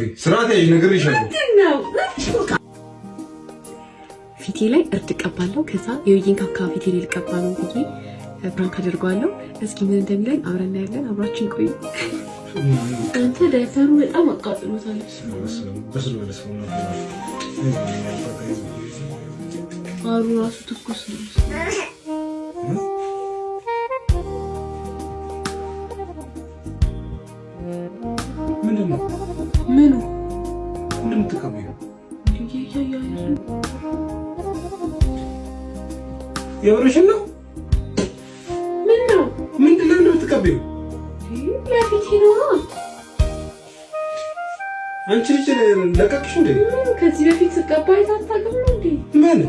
ረፊ ስርዓት ያዥ ነገር ይሻላል። ፊቴ ላይ እርድ ቀባለሁ። ከዛ የውይን ካካ ፊቴ ላይ ልቀባ ነው ብዬ ፕራንክ አደርገዋለሁ። እስኪ ምን እንደሚለኝ አብረን እናያለን። አብራችን ቆዩ። አንተ ዳይፐሩ በጣም አቃጥሎታል። አሩ ራሱ ትኩስ ነው። ምንድነው? ምኑ ምንም ተቀበዩ የወረሽን ነው? ምን ነው? ምንድነው እንደምትቀበዩ? ለፊቴ ነው። አንቺ ልጅ ለቀቅሽ እንዴ? ከዚህ በፊት ስቀባይ ታጣቀም ነው እንዴ? ምን?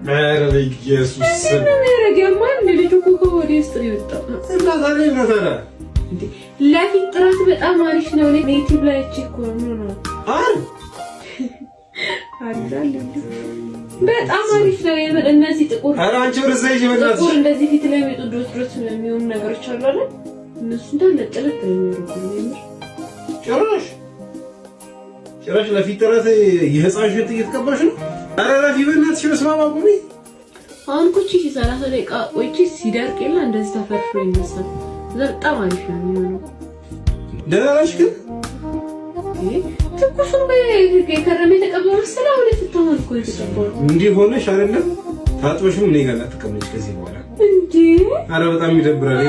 ማረብ ኢየሱስ ምን ያረጋማ? ልጅ እኮ ከወዴ ውስጥ ነው የወጣው። እና ዛሬ ነታራ እንዴ ለፊት ጥራት በጣም አሪፍ ነው። ኔቲቭ ላይ ቼክ ነው አላለ በጣም አሪፍ ነው። እነዚህ ጥቁር አንቺ ወረዛ ይመጣል ጥቁር እንደዚህ ፊት ላይ የሚወጡ ድሮስ የሚሆኑ ነገሮች አሉ አይደል? እነሱ እንዳለ ጥለት ነው የሚወሩት። ጭራሽ ለፊት ጥራት የህፃን ሽንት እየተቀባሽ ነው። ኧረ ረፊ በእናትሽ መስማማ ቁሚ። አሁን ኩቺ 30 ደቂቃ ቆይቼ ሲደርቅ የለ እንደዚህ ተፈርፍሮ ይነሳል። በጣም አሪፍ ነው የሚሆነው። ደህና ነሽ ግን? ትኩሱን ከረሜ ተቀበው መሰለህ። አሁን ፍታውን እኮ የተቀበው እንዲህ ሆነሽ አይደለም ታጥበሽም እኔ ጋር ተቀመጭ ከዚህ በኋላ እንዴ። ኧረ በጣም ይደብራል።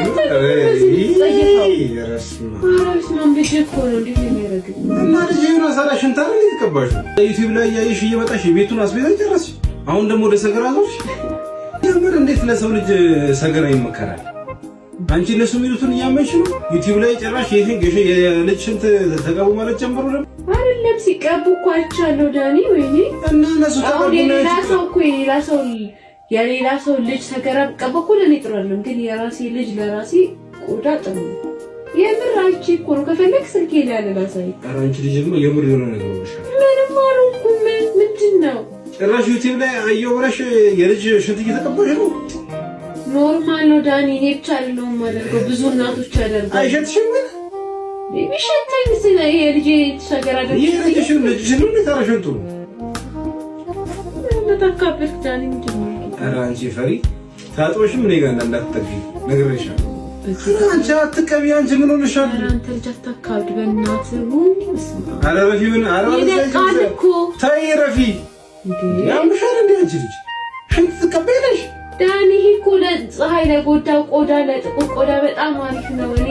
እና ልጅ ነው ሰራሽን ታረግ ተቀባሽ ዩቲዩብ ላይ ያይሽ እየመጣሽ ቤቱን አስቤዛ ጨረስሽ። አሁን ደግሞ ወደ ሰገራ ዞርሽ። የምር እንዴት ለሰው ልጅ ሰገራ ይመከራል? አንቺ እነሱ የሚሉትን እያመንሽ ነው። ዩቲዩብ ላይ ጨራሽ የልጅ ሽንት ተቀቡ ማለት ጀምሩ ነው አይደለም? ሲቀቡ እኮ አይቻለሁ ዳኒ። ወይኔ እና እነሱ ተቀቡ የሌላ ሰው ልጅ ሰገራ ቀባ እኮ ለኔ ጥሩ አይደለም፣ ግን የራሴ ልጅ ለራሴ ቆዳ ጥሩ ነው። የምር አይቼ እኮ ነው። ከፈለክ ስልኬ ላይ ያለ ላሳይ። ኧረ አንቺ ልጅ ደግሞ የምር የሆነ ነገር ነው። ምንም አልሆንኩም። ምንድን ነው ጭራሽ ዩቲዩብ ላይ አየሁ ብለሽ የልጅ ሽንት እየተቀባሽ ነው። ኖርማል ነው ዳኒ። እኔ ብቻ አይደለሁም የማደርገው፣ ብዙ እናቶች ያደርጋሉ። አይሸትሽም? ቢሸተኝ ስለ የልጅ ሰገራ ደግሞ የልጅሽን ልጅሽን ነው ታረሽንቱ ተካበርክ ዳኒ። ምንድን ነው? ኧረ አንቺ ፈሪ ታጥበሽም እኔ ጋር እንዳትጠጊ ነግሬሻለሁ። አንቺ አትቀቢ። አንቺ ምን ሆነሻል? አንተ ልጅ አታካብድ በእናትህ። ኧረ ረፊ ምን ይደቃል እኮ ተይ ረፊ። ያምሻል እንዴ አንቺ ልጅ ሽንት ትቀበያለሽ? ዳኒ እኮ ለፀሐይ ለጎዳው ቆዳ ለጥቁር ቆዳ በጣም አሪፍ ነው። እኔ